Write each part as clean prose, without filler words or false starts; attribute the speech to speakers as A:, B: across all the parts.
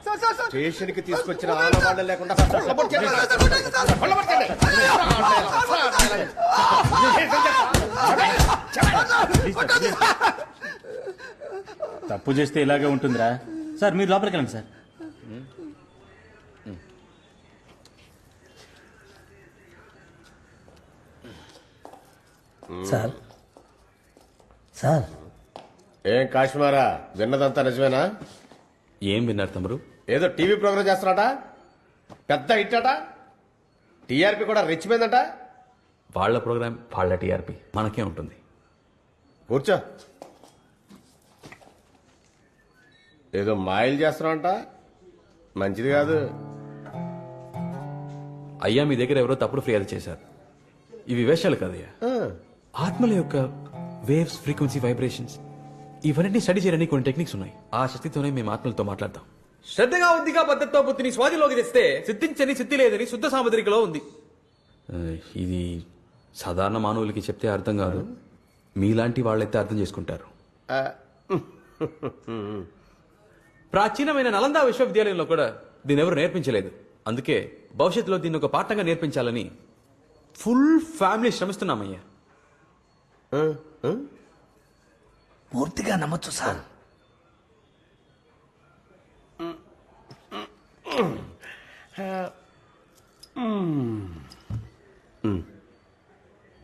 A: Station కి తీసుకొచ్చిన ఆనవాళ్ళు లేకుండా
B: తప్పు చేస్తే ఇలాగే ఉంటుందిరా. సార్ మీరు లోపలికి వెళ్ళండి సార్.
C: సార్ సార్
A: ఏం కాశ్మారా, విన్నదంతా నిజమేనా?
D: ఏం విన్నారు తమరు?
A: ఏదో టీవీ ప్రోగ్రామ్ చేస్తున్నాట, పెద్ద హిట్ అట, టీఆర్పీ కూడా రెచ్చిపోయిందట.
D: వాళ్ళ ప్రోగ్రామ్ వాళ్ళ టీఆర్పీ మనకే ఉంటుంది.
A: కూర్చో. ఏదో మాయలు చేస్తున్నావంట, మంచిది కాదు.
D: అయ్యా మీ దగ్గర ఎవరో తప్పుడు ఫిర్యాదు చేశారు. ఇవి వేషాలు కదయ్యా, ఆత్మల యొక్క వేవ్స్, ఫ్రీక్వెన్సీ, వైబ్రేషన్స్ ఇవన్నీ స్టడీ చేయడానికి కొన్ని టెక్నిక్స్ ఉన్నాయి. ఆ శక్తితోనే మేము ఆత్మలతో మాట్లాడతాం. శ్రద్ధగా ఉందిగా పద్ధతితో బుద్ధిని స్వాధిలోకి తెస్తే సిద్ధించని సిద్ధి లేదని శుద్ధ సాముద్రికలో ఉంది. ఇది సాధారణ మానవులకి చెప్తే అర్థం కాదు, మీలాంటి వాళ్ళైతే అర్థం చేసుకుంటారు. ప్రాచీనమైన నలంద విశ్వవిద్యాలయంలో కూడా దీని ఎవరు నేర్పించలేదు. అందుకే భవిష్యత్తులో దీన్ని ఒక పాఠంగా నేర్పించాలని ఫుల్ ఫ్యామిలీ శ్రమిస్తున్నామయ్యా.
C: పూర్తిగా నమ్మొచ్చు సార్.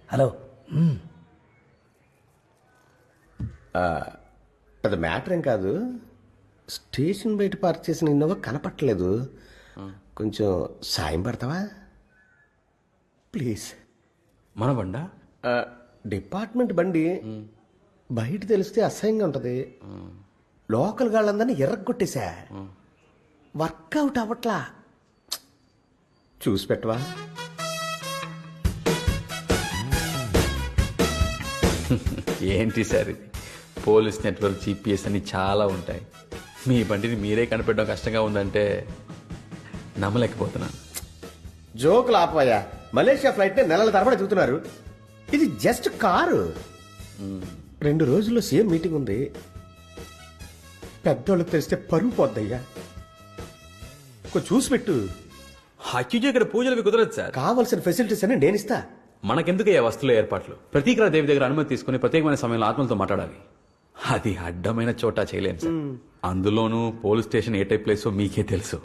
C: హలో,
A: అది మ్యాటర్ ఏం కాదు. స్టేషన్ బయట పార్క్ చేసిన ఇన్నోవా కనపట్టలేదు, కొంచెం సాయం పడతావా ప్లీజ్?
D: మన బండా?
A: డిపార్ట్మెంట్ బండి, బయట తెలిస్తే అసహ్యంగా ఉంటది. లోకల్ గాళ్ళందరినీ ఎర్రగొట్టేశా, వర్కౌట్ అవ్వట్లా. చూసి పెట్టవా?
D: ఏంటి సార్ ఇది? పోలీస్ నెట్వర్క్, జీపీఎస్ అని చాలా ఉంటాయి. మీ బండిని మీరే కనిపెట్టడం కష్టంగా ఉందంటే నమ్మలేకపోతున్నాను.
A: జోకులు ఆపవయ్యా. మలేషియా ఫ్లైట్ ని నెలల తరబడి చూస్తున్నారు, ఇది జస్ట్ కారు. 2 రోజుల్లో సీఎం మీటింగ్ ఉంది, పెద్దోళ్ళకి తెలిస్తే పరుగు పోద్దయ్యా. కొంచెం చూసి పెట్టు.
D: అక్యూజ్ ఇక్కడ పూజలవి కుదరదు సార్.
A: కావలసిన ఫెసిలిటీస్ అని నేను ఇస్తా.
D: మనకెందుకయ్యా వస్తువుల ఏర్పాట్లు? ప్రతీకర దేవి దగ్గర అనుమతి తీసుకుని ప్రత్యేకమైన సమయంలో ఆత్మలతో మాట్లాడాలి. అది అడ్డమైన చోట చేయలేను సార్. అందులోనూ పోలీస్ స్టేషన్ ఏ టైప్ ప్లేసో మీకే తెలుసు.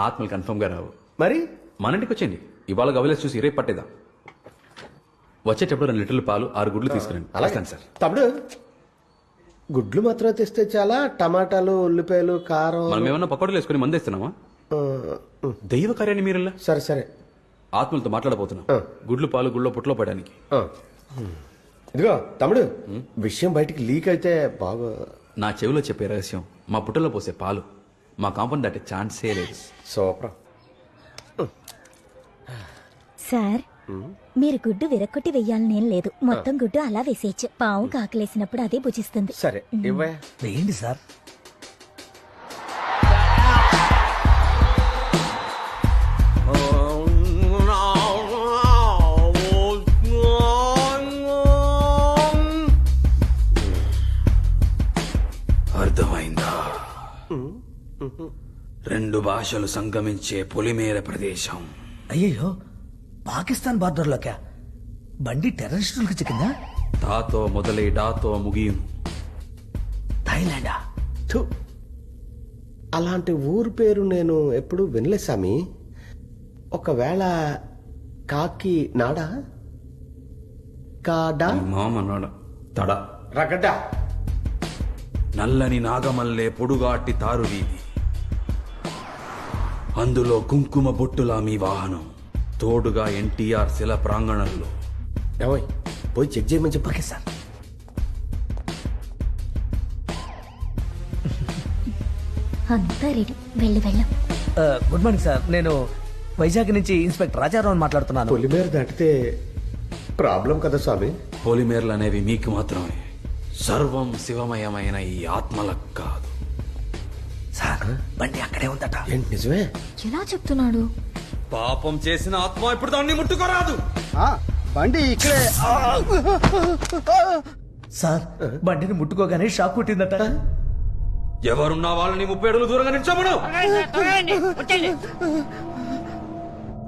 D: ఆత్మలు కన్ఫర్మ్ గా రావు.
A: మరి
D: మన ఇంటికి వచ్చేయండి, ఇవాళ గవలేసి చూసి రేపు పట్టేద్దాం. వచ్చేటప్పుడు 2 లీటర్ల పాలు, 6 గుడ్లు తీసుకురండి. అలాగే సార్.
A: తమ్ముడు, గుడ్లు మాత్రం తెస్తే చాలా? టమాటాలు, ఉల్లిపాయలు, కారం
D: మనం ఏమన్నా పకోడీలు వేసుకుని మందేస్తున్నామా? దైవ కార్యాన్ని మీరల్లా.
A: సరే సరే,
D: ఆత్మలతో మాట్లాడబోతున్నాం. గుడ్లు పాలు గుళ్ళో పుట్లో పడడానికి.
A: ఇదిగో తమ్ముడు, విషయం బయటికి లీక్ అయితే బాగా.
D: నా చెవిలో చెప్పే రహస్యం మా పుట్టలో పోసే పాలు. మా కాంపౌండ్ దాటే ఛాన్సే లేదు.
A: సూపర్.
E: సార్, మీరు గుడ్డు విరక్కొట్టి వెయ్యాలనేం లేదు, మొత్తం గుడ్డు అలా వేసేయచ్చు. పావు కాకలేసినప్పుడు అదే భుజిస్తుంది.
A: సరే ఇవ్వయా.
C: వేయండి సార్.
D: అర్థమైందా? 2 భాషలు సంగమించే పొలిమేర ప్రదేశం.
C: అయ్యో, పాకిస్తాన్ బార్డర్లోకా? బండి టెర్రరిస్టులకు చిక్కిందా?
D: తాతో మొదలై డాతో ముగియం.
C: థాయిలాండా?
A: థు, అలాంటి ఊరు పేరు నేను ఎప్పుడు వినలే సామి. ఒకవేళ కాకి నాడా? కాడా?
D: మామన్నాడ తడ
A: రగడ్డ.
D: నల్లని నాగమల్లే పొడుగాటి తారు వీధి, అందులో కుంకుమ బొట్టులా మీ వాహనం, తోడుగా ఎన్టీఆర్ శిల ప్రాంగణంలో.
A: ఏమోయ్, పోయి చెక్ చేయమని చెప్పు.
C: Okay sir.
E: అంతా రెడీ, వెళ్ళం.
C: గుడ్ మార్నింగ్ సార్, నేను వైజాగ్ నుంచి ఇన్స్పెక్టర్ రాజారావు మాట్లాడుతున్నాను.
A: పొలిమేర దాటితే ప్రాబ్లం కదా స్వామి.
D: పొలిమేరలు అనేవి మీకు మాత్రమే, సర్వం శివమయమైన ఈ ఆత్మలకు కాదు.
C: సార్, బండి అక్కడే ఉందట.
A: ఏంటి నిజమే?
E: ఎలా చెప్తున్నాడు?
D: పాపం చేసిన ఆత్మ ఇప్పుడు దాన్ని ముట్టుకోరాదు.
F: బండి ఇక్కడే.
C: సార్, బండిని ముట్టుకోగానే షాక్ కొట్టిందట.
D: ఎవరున్నా వాళ్ళని 30 అడుగులు దూరంగా నిల్చోమను.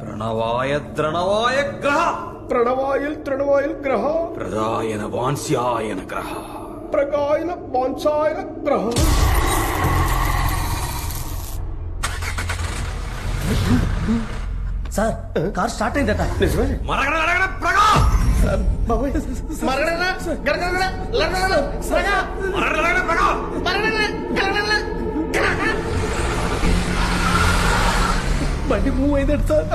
D: ప్రణవాయ ద్రణవాయ గ్రహ
A: ప్రణవాయుల్ తృణవాయుల్ గ్రహ
D: ప్రదాయన వాన్స్యాయన గ్రహ
A: ప్రగాయన బాన్సాయన గ్రహ.
C: సార్ కార్ స్టార్ట్ అయిందట.
A: నిజమే
D: మరగడ గడగడ ప్రగా
A: బాబోయ్. మరగడరా, గడగడరా, లడగడరా, ప్రగా,
D: మరగడ గడగడ ప్రగా
A: మరగడరా, గడగడరా, గ్రహ.
C: బండి మూవ్ అయిందట సార్.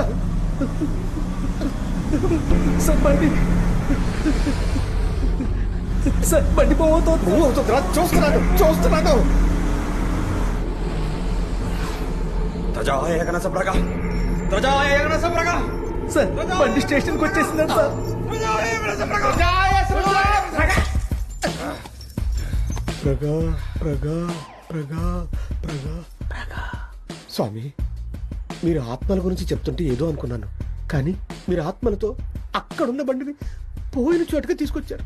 C: సార్ బండి సార్ బండి మూవ్ అవుతుంది.
A: మూవ్ అవుతుందిరా, చూస్తున్నాను.
D: తజాయ గణస ప్రగా తజాయ గణస ప్రగా
C: సార్ బండి స్టేషన్కి వచ్చేసిందట సార్.
D: తజాయ గణస ప్రగా
A: ప్రగాయ ప్రగా ప్రగా ప్రగా ప్రగా ప్రగా ప్రగా. స్వామి, మీరు ఆత్మల గురించి చెప్తుంటే ఏదో అనుకున్నాను, కానీ మీరు ఆత్మలతో అక్కడున్న బండిని పోయిన చోటుగా తీసుకొచ్చారు.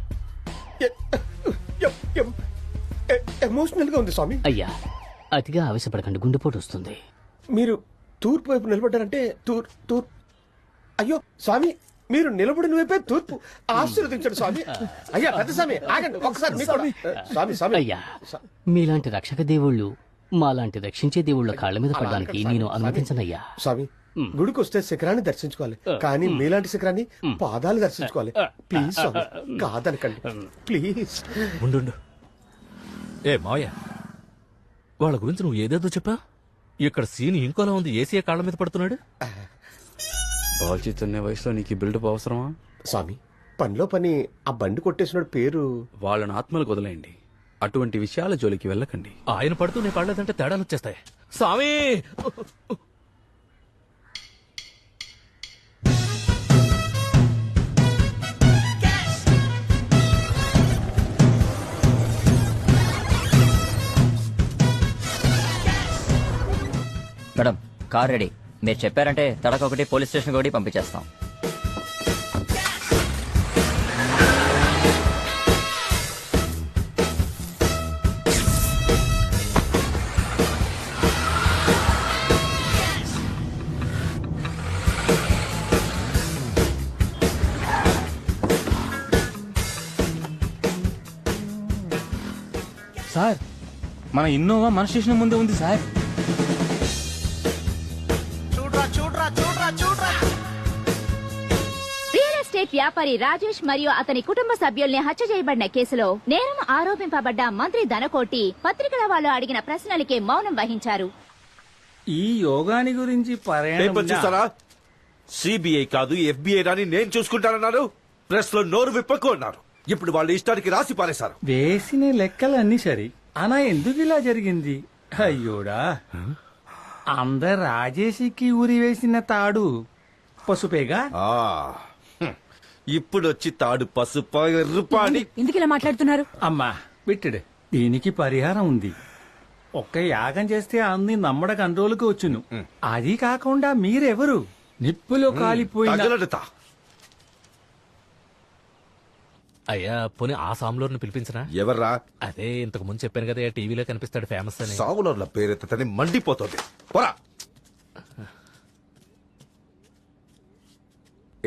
A: ఎమోషనల్ గా ఉంది స్వామి.
G: అయ్యా అతిగా ఆవేశపడకండి, గుండెపోటు వస్తుంది.
A: మీరు తూర్పు వైపు నిలబడ్డారంటే తూర్పు. అయ్యో స్వామి, మీరు నిలబడిన వైపే తూర్పు. ఆశీర్వదించండి స్వామి. అయ్యా పెద్ద స్వామి, ఆగండి ఒక్కసారి. మీకు కూడా. స్వామి
G: అయ్యా మీలాంటి రక్షక దేవుళ్ళు మాలాంటి రక్షించే దేవుళ్ళ కాళ్ళ మీద పడడానికి నేను అనుమతించనయ్యా.
A: స్వామి, గుడికి వస్తే శిఖరాన్ని దర్శించుకోవాలి, కానీ మీలాంటి శిఖరాన్ని పాదాలు దర్శించుకోవాలి. Please Swamy, కాదనకండి please.
H: ఉండు. ఏ మావయ్య, వాళ్ళ గురించి నువ్వు ఏదేదో చెప్పా. ఇక్కడ సీన్ ఇంకోలా ఉంది. ఏసీ కాళ్ళ మీద పడుతున్నాడు.
D: బాల్చిత్ అనే వయసులో నీకు ఈ బిల్డప్ అవసరమా?
A: స్వామి, పనిలో పని ఆ బండి కొట్టేసినాడు పేరు.
D: వాళ్ళని ఆత్మలకు వదిలేయండి, అటువంటి విషయాల జోలికి వెళ్ళకండి.
H: ఆయన పడుతూ నీ పడలేదంటే తేడాలు వచ్చేస్తాయి. స్వామి,
I: మేడం కార్ రెడీ. మీరు చెప్పారంటే తడకొకటి పోలీస్ స్టేషన్ ఒకటి పంపించేస్తాం.
B: సార్ మన ఇన్నోవా మన స్టేషన్ ముందే ఉంది సార్.
E: రియల్ ఎస్టేట్ వ్యాపారి రాజేష్ మరియు అతని కుటుంబ సభ్యుల్ని హత్య చేయబడిన కేసులో నేరం ఆరోపింపబడ్డ మంత్రి ధనకోటి పత్రికల వాళ్ళు అడిగిన ప్రశ్నలకే మౌనం వహించారు.
B: ఈ యోగాని గురించి
J: పేపర్ చూస్తారా? సిబిఐ కాదు FBI రాని నేను చూసుకుంటానన్నారు. ప్రెస్ లో నోరు విప్పకు అన్నారు. ఇప్పుడు వాళ్ళ ఇష్టానికి రాసి పారేశారు.
B: వేసిన లెక్కలన్నీ సరి అనా ఎందుకు ఇలా జరిగింది? అయ్యోడా, అందరు రాజేషికి ఊరి వేసిన తాడు పసుపేగా.
J: ఇప్పుడు వచ్చి తాడు పసుపు ఎర్రుపా అని
E: ఎందుకు ఇలా మాట్లాడుతున్నారు?
B: అమ్మా విట్టుడు, దీనికి పరిహారం ఉంది. ఒక్క యాగం చేస్తే అన్ని నమ్మడ కంట్రోల్కి వచ్చును. అది కాకుండా మీరెవరు? నిప్పులో కాలిపోయిన
J: తగలడతా.
H: అయ్యా పోనీ ఆ సాంలోర్ని పిలిపించరా?
J: ఎవర్రా?
H: అదే ఇంతకు ముందు చెప్పాను కదా, టీవీలో కనిపిస్తాడు ఫేమస్ అని.
J: సాగులర్ల పేరెత్తని మండిపోతుంది. పోరా.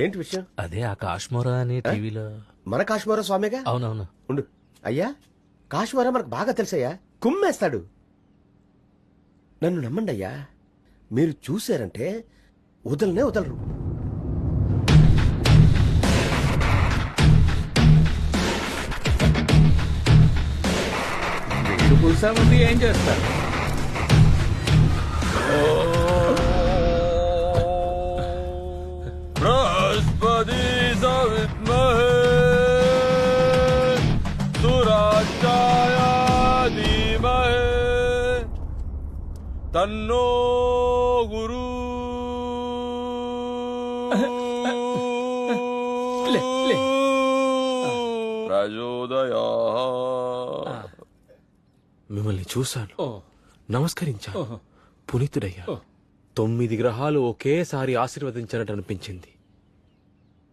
A: ఏంటి విషయం?
H: అదే ఆ కాశ్మోరా అని టీవీలో.
A: మన కాశ్మీర స్వామిగా.
H: అవునవును.
A: ఉండు అయ్యా, కాశ్మీర మనకు బాగా తెలుసయ్యా, కుమ్మేస్తాడు. నన్ను నమ్మండి అయ్యా, మీరు చూశారంటే వదలరు.
B: కూర్చోమంది ఏం చేస్తారు?
D: బృహస్పతి సవిద్మహే సురాచాయ ధీమహే తన్నో గురు. మిమ్మల్ని చూశాను, నమస్కరించాను, పునీతుడయ్యా. 9 గ్రహాలు ఒకేసారి ఆశీర్వదించినట్టు అనిపించింది.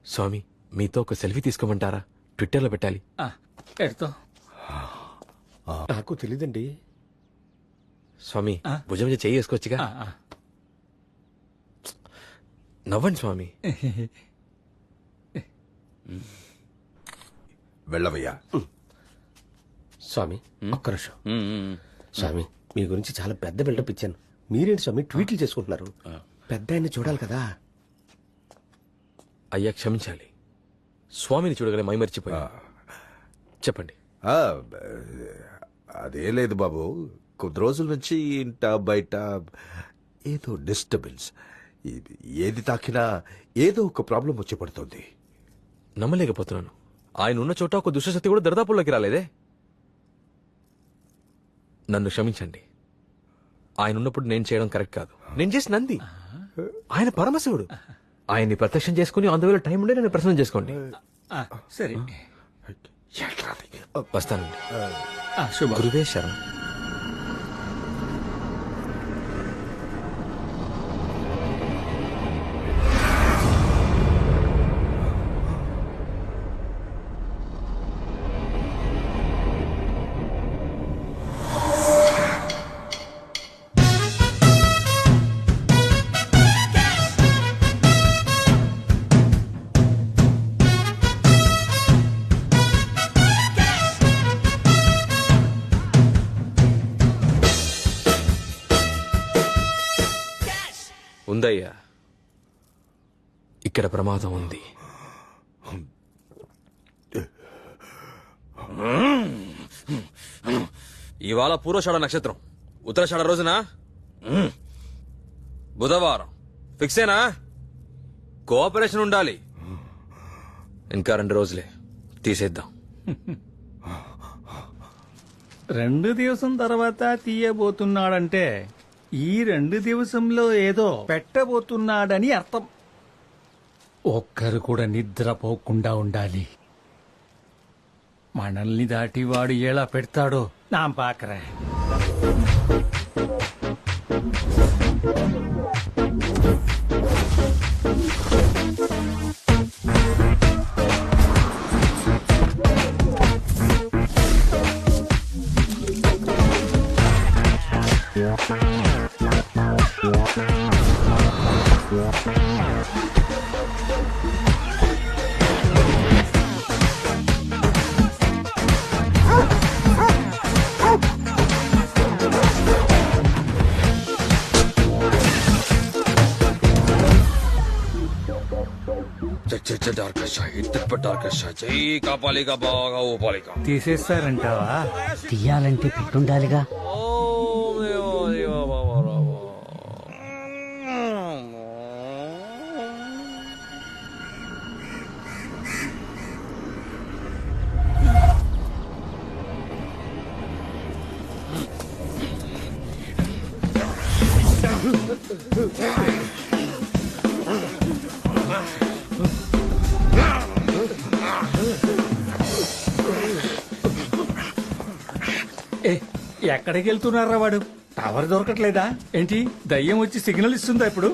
D: స్వామి, మీతో ఒక సెల్ఫీ తీసుకోమంటారా? ట్విట్టర్లో పెట్టాలి.
B: పెడతాం.
A: నాకు తెలీదండి.
D: స్వామి
B: ఆ?
D: భుజం మీద చెయ్యి వేసుకోవచ్చుగా.
B: ఆ, ఆ.
D: నవ్వండి స్వామి.
J: వెళ్ళవయ్యా.
A: స్వామి ఒక్క నిమిషం. స్వామి మీ గురించి చాలా పెద్ద బిల్డప్ ఇచ్చాను, మీరేంటి స్వామి ట్వీట్లు చేసుకుంటున్నారు? పెద్ద ఆయన చూడాలి కదా.
D: అయ్యా క్షమించాలి, స్వామిని చూడగానే మైమరిచిపోయా. చెప్పండి.
J: ఆ, అదే లేదు బాబు, కొద్ది రోజుల నుంచి ఇంట బయట ఏదో డిస్టర్బెన్స్, ఏది తాకినా ఏదో ఒక ప్రాబ్లం వచ్చి పడుతుంది.
D: నమ్మలేకపోతున్నాను. ఆయన ఉన్న చోట ఒక దుష్టశక్తి కూడా దరిదాపుల్లోకి రాలేదే. నన్ను క్షమించండి. ఆయన ఉన్నప్పుడు నేను చేయడం కరెక్ట్ కాదు. నేను చేసి నంది. ఆయన పరమశివుడు. ఆయన్ని ప్రత్యక్షం చేసుకుని అందువల్ల టైం ఉండే నేను ప్రసన్నం చేసుకోండి.
B: ఆ, సరే.
D: వస్తానండి.
B: శుభం.
D: గురువే శరణం. ఉందయ్యా, ఇక్కడ ప్రమాదం ఉంది. ఇవాళ పూర్వషాఢ నక్షత్రం, ఉత్తరాషాఢ రోజున బుధవారం. ఫిక్సేనా? కోఆపరేషన్ ఉండాలి. ఇంకా 2 రోజులే, తీసేద్దాం.
B: 2 దివసం తర్వాత తీయబోతున్నాడంటే ఈ 2 దివసంలో ఏదో పెట్టబోతున్నాడని అర్థం. ఒక్కరు కూడా నిద్రపోకుండా ఉండాలి. మనల్ని దాటి వాడు ఎలా పెడతాడో నా పాకరా. తీసేస్తారంటావా?
G: తీయాలంటే పెట్టుండాలిగా.
B: ఏ, ఎక్కడికి వెళ్తున్నారా వాడు? టవర్ దొరకట్లేదా ఏంటి? దయ్యం వచ్చి సిగ్నల్ ఇస్తుందా ఇప్పుడు?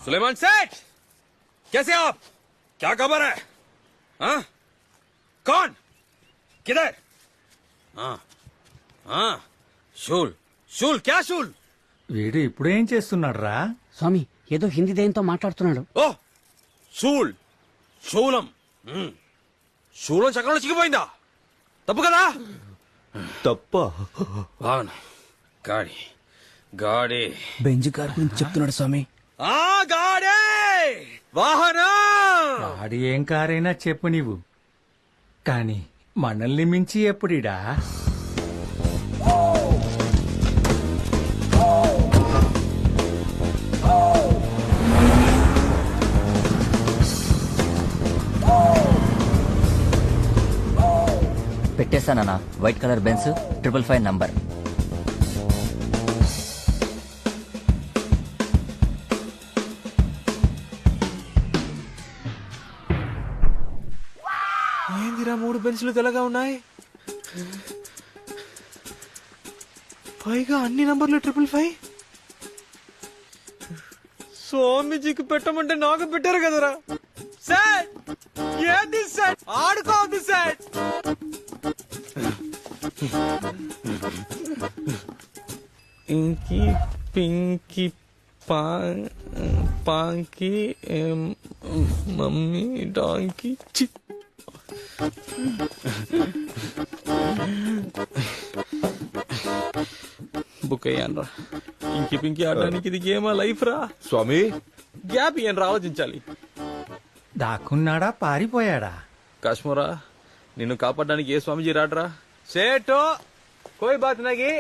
D: सुलेमान सेठ, कैसे आप? क्या खबर है? हाँ? कौन? किधर? हाँ, हाँ, शूल, शूल, क्या शूल?
B: వీడు ఇప్పుడేం చేస్తున్నాడు రా?
G: స్వామి ఏదో హిందీ దయ్యంతో మాట్లాడుతున్నాడు.
D: ఓ, శూల్, శూలం. శూలం చక్రంలో చిక్కిపోయిందా? తప్పు కదా?
J: తప్ప.
D: వాహనం, గాడి, గాడి.
C: బెంజ్ కార్ గురించి చెప్తున్నాడు స్వామి.
D: ఆ గాడే, వాహనం.
B: వాడి ఏం కారైనా చెప్పు నీవు, కానీ మనల్ని మించి ఎప్పుడిడా?
I: పెట్టేశానన్నా, వైట్ కలర్ బెన్స్ 555 నంబర్.
D: ఏందిరా 3 బెన్సులు తెల్లగా ఉన్నాయి, పైగా అన్ని నంబర్లు 555. స్వామీజీకి పెట్టమంటే నాకు పెట్టారు కదరా. సార్ ఆడుకోవద్దు sir. Inky pinky ponky mummy donkey book అయ్యాను రా. ఇంకి పింకి ఆడడానికి ఇది గేమా లైఫ్ రా.
J: స్వామి
D: గ్యాప్ ఏం రా, ఆలోచించాలి.
B: దాక్కున్నాడా పారిపోయాడా?
D: కాశ్మోరా, నిన్ను కాపాడడానికి ఏ స్వామిజీ రాడ్రా? సేటో కోయి బాత్ నగి,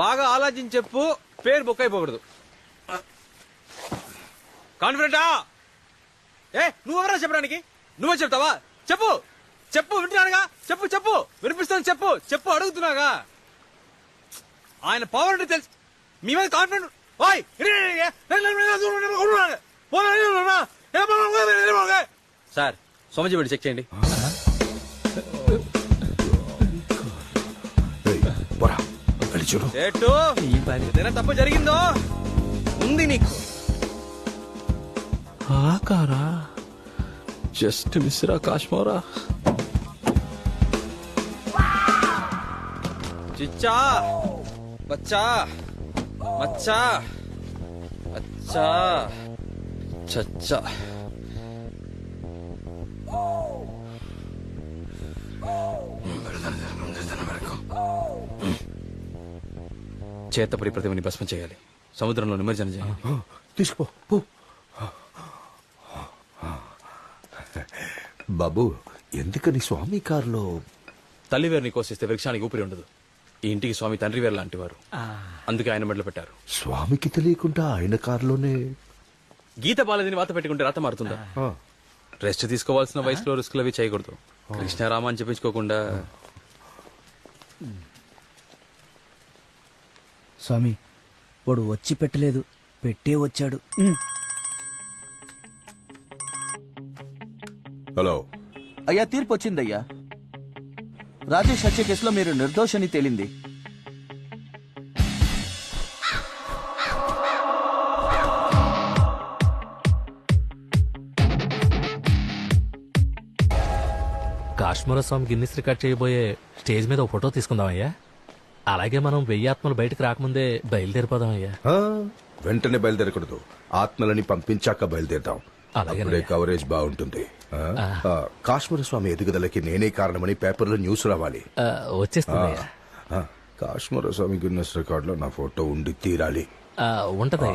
D: బాగా ఆలోచించి చెప్పు, పేరు బుక్ అయిపోకూడదు. కాన్ఫిడెంటా? నువ్వెవరా చెప్పడానికి? నువ్వే చెప్తావా? చెప్పు చెప్పు, వింటున్నానుగా. చెప్పు చెప్పు, వినిపిస్తాను. చెప్పు చెప్పు, అడుగుతున్నాగా. ఆయన పవర్ అంటే తెలుసు, మీ మీద కాన్ఫిడెంట్. సార్, స్వామిజీ వెళ్ళి చెక్ చేయండి.
J: పోరా, వెళ్ళి చూడు.
D: సేటు, ఏదైనా తప్పు జరిగిందో ఉంది నీకు. ఆకారా జస్ట్ మిస్రా కాశ్మోరా. చిచ్చా బచ్చా మచ్చా అచ్చా చచ్చా. చేతపడి ప్రతిమని భస్మం చేయాలి, సముద్రంలో నిమజ్జనం చేయాలి.
J: తీసుకుపో పో. బాబు, ఎందుకని స్వామి కారులో?
D: తల్లివేరుని కోసిస్తే వృక్షానికి ఊపిరి ఉండదు. ఈ ఇంటికి స్వామి తండ్రి వేరు లాంటి వారు, అందుకే ఆయన మెడలు పెట్టారు.
J: స్వామికి తెలియకుండా ఆయన కారులోనే?
D: గీత బాలదిని వాత పెట్టుకుంటే రాత మారుతుందా? రెస్ట్ తీసుకోవాల్సిన వయసులో రిస్కులు అవి చేయకూడదు. కృష్ణారామ అని చెప్పించుకోకుండా.
C: స్వామి, వాడు వచ్చి పెట్టలేదు, పెట్టే వచ్చాడు.
J: హలో
F: అయ్యా, తీర్పు వచ్చిందయ్యా. రాజేష్ హత్య కేసులో మీరు నిర్దోషని తేలింది.
H: కాశ్మీర స్వామి గిన్నిస్ రికార్డ్ చేయబోయే స్టేజ్ మీద ఒక ఫోటో తీసుకుందామయ్యా. అలాగే మనం 1000 ఆత్మలు బయటకు రాకముందే బయలుదేరిపోదామయ్యా.
J: వెంటనే బయలుదేరకూడదు, ఆత్మలని పంపించాక బయలుదేరదాం.
H: అలాగే
J: అప్పుడే కవరేజ్ బాగుంటుంది. కాశ్మీర స్వామి ఎదుగుదలకి నేనే కారణమని పేపర్లో న్యూస్ రావాలి.
H: వచ్చేస్తుందయ్యా.
J: కాశ్మీర స్వామి గిన్నెస్ రికార్డులో నా ఫోటో ఉండి తీరాలి.
H: ఉంటదయ్యా.